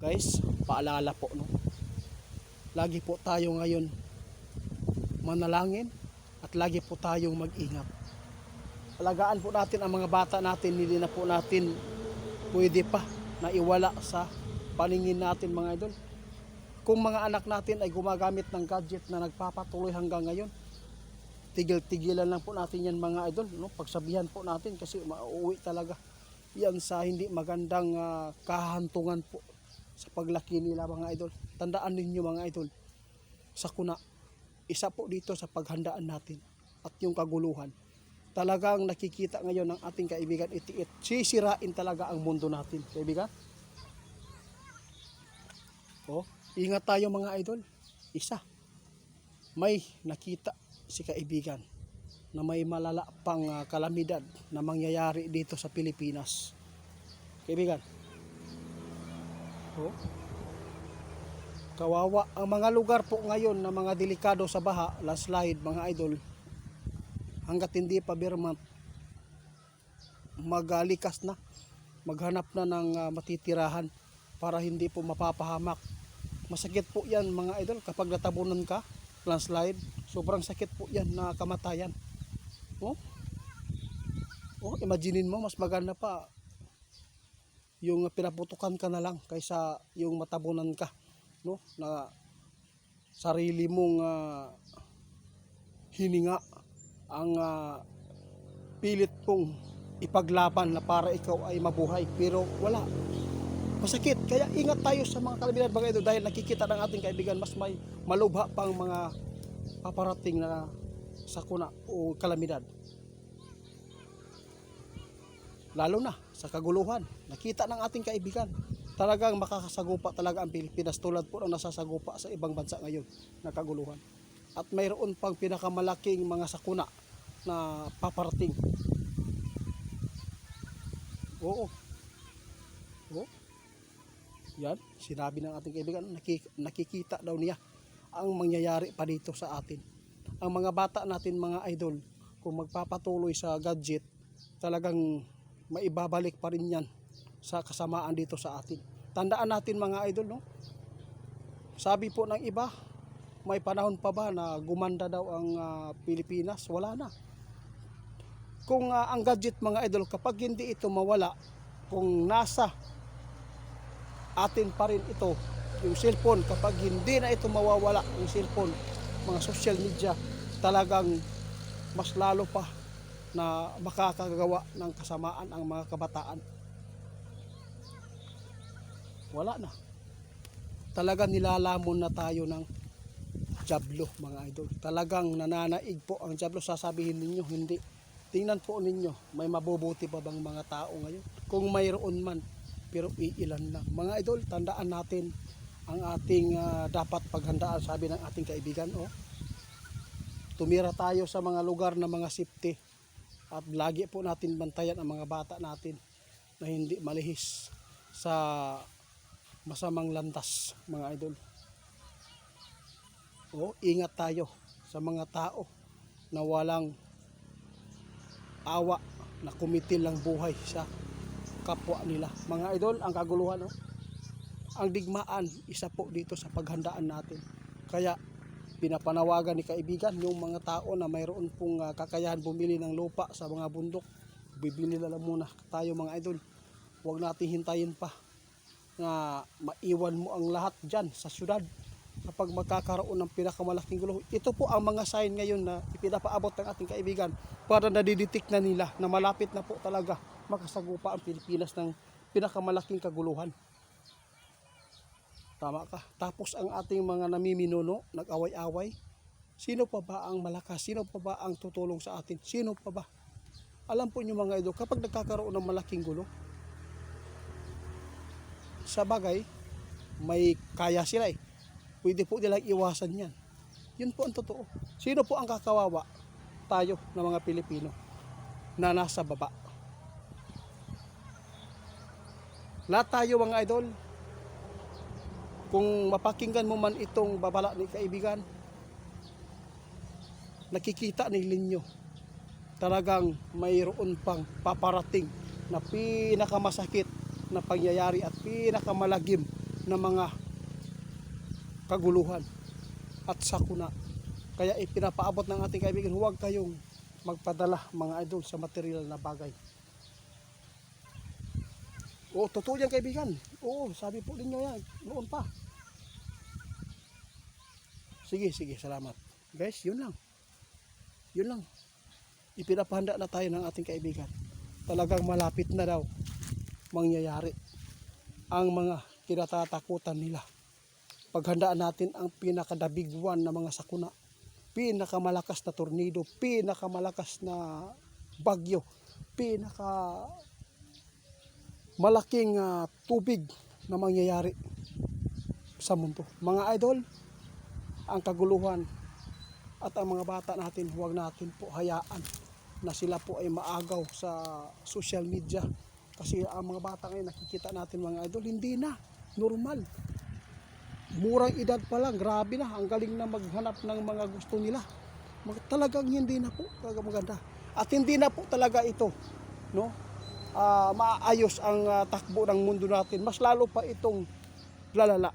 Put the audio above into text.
Guys, paalala po, no? Lagi po tayo ngayon manalangin at lagi po tayong mag-ingat. Alagaan po natin ang mga bata natin, hindi na po natin pwede pa na iwala sa paningin natin, mga idol. Kung mga anak natin ay gumagamit ng gadget na nagpapatuloy hanggang ngayon, tigil-tigilan lang po natin yan, mga idol, no? Pagsabihan po natin kasi mauuwi talaga yan sa hindi magandang kahantungan po sa paglaki nila, mga idol. Tandaan ninyo, mga idol, sakuna, isa po dito sa paghandaan natin at yung kaguluhan. Talagang nakikita ngayon ng ating kaibigan itiit, sisirain talaga ang mundo natin, kaibigan. Ingat tayo, mga idol. Isa, may nakita si kaibigan na may malala pang kalamidad na mangyayari dito sa Pilipinas, kaibigan. Kawawa ang mga lugar po ngayon na mga delikado sa baha, landslide, mga idol. Hanggat hindi pa birman, magalikas na, maghanap na ng matitirahan para hindi po mapapahamak. Masakit po yan, mga idol, kapag natabunan ka, landslide, sobrang sakit po yan na kamatayan. Imaginin mo, mas maganda pa yung pinaputukan ka na lang kaysa yung matabunan ka, no? Na sarili mong hininga ang pilit pong ipaglaban na para ikaw ay mabuhay, pero wala, masakit. Kaya ingat tayo sa mga kalamidad, mga ito, dahil nakikita ng ating kaibigan mas may malubha pang mga paparating na sakuna o kalamidad, lalo na sa kaguluhan. Nakita ng ating kaibigan, talagang makakasagupa talaga ang Pilipinas, tulad po ng nasasagupa sa ibang bansa ngayon na kaguluhan. At mayroon pang pinakamalaking mga sakuna na paparating. Yan, sinabi ng ating kaibigan, nakikita daw niya ang mangyayari pa dito sa atin. Ang mga bata natin, mga idol, kung magpapatuloy sa gadget, talagang maibabalik pa rin yan sa kasamaan dito sa atin. Tandaan natin, mga idol, no? Sabi po ng iba, may panahon pa ba na gumanda daw ang Pilipinas? Wala na. Kung ang gadget, mga idol, kapag hindi ito mawala, kung nasa atin pa rin ito, yung cellphone, kapag hindi na ito mawawala, yung cellphone, mga social media, talagang mas lalo pa na makakagawa ng kasamaan ang mga kabataan. Wala na. Talagang nilalamon na tayo ng dyablo, mga idol. Talagang nananaig po ang dyablo. Sasabihin ninyo, hindi. Tingnan po ninyo, may mabubuti pa bang mga tao ngayon? Kung mayroon man, pero iilan lang. Mga idol, tandaan natin ang ating dapat paghandaan. Sabi ng ating kaibigan, tumira tayo sa mga lugar na mga safety. At lagi po natin bantayan ang mga bata natin na hindi malihis sa masamang landas, mga idol. Ingat tayo sa mga tao na walang awa, na kumitil lang buhay sa kapwa nila. Mga idol, ang kaguluhan, ang digmaan, isa po dito sa paghandaan natin. Kaya pinapanawagan ni kaibigan yung mga tao na mayroon pong kakayahan bumili ng lupa sa mga bundok, bibili na lang muna tayo, mga idol. Huwag natin hintayin pa na maiwan mo ang lahat dyan sa syudad kapag magkakaroon ng pinakamalaking gulo. Ito po ang mga sign ngayon na ipinapaabot ng ating kaibigan para nadiditik na nila na malapit na po talaga makasagupa ang Pilipinas ng pinakamalaking kaguluhan. Tama ka. Tapos ang ating mga namiminuno, nag-away-away. Sino pa ba ang malakas? Sino pa ba ang tutulong sa atin? Sino pa ba? Alam po nyo, mga idol, kapag nagkakaroon ng malaking gulo, sa bagay, may kaya sila eh. Pwede po nilang iwasan yan. Yun po ang totoo. Sino po ang kakawawa? Tayo na mga Pilipino na nasa baba. Lahat tayo, mga idol, kung mapakinggan mo man itong babala ni kaibigan, nakikita ninyo talagang mayroon pang paparating na pinakamasakit na pangyayari at pinakamalagim na mga kaguluhan at sakuna. Kaya ipinapaabot ng ating kaibigan, huwag kayong magpadala mga idol sa material na bagay. Oo, totoo yan kaibigan. Oo, sabi po ninyo yan noon pa. Sige, salamat. Guys, yun lang. Yun lang. Ipinapahanda na tayo ng ating kaibigan. Talagang malapit na daw mangyayari ang mga kinatatakutan nila. Paghandaan natin ang pinakadabiguan na mga sakuna, pinakamalakas na tornado, pinakamalakas na bagyo, malaking tubig na mangyayari sa mundo. Mga idol, ang kaguluhan at ang mga bata natin, huwag natin po hayaan na sila po ay maagaw sa social media. Kasi ang mga bata ngayon, nakikita natin mga idol, hindi na normal. Murang edad pa lang, grabe na, ang galing na maghanap ng mga gusto nila. Talagang hindi na po talaga maganda. At hindi na po talaga ito, no? Maayos ang takbo ng mundo natin. Mas lalo pa itong lalala.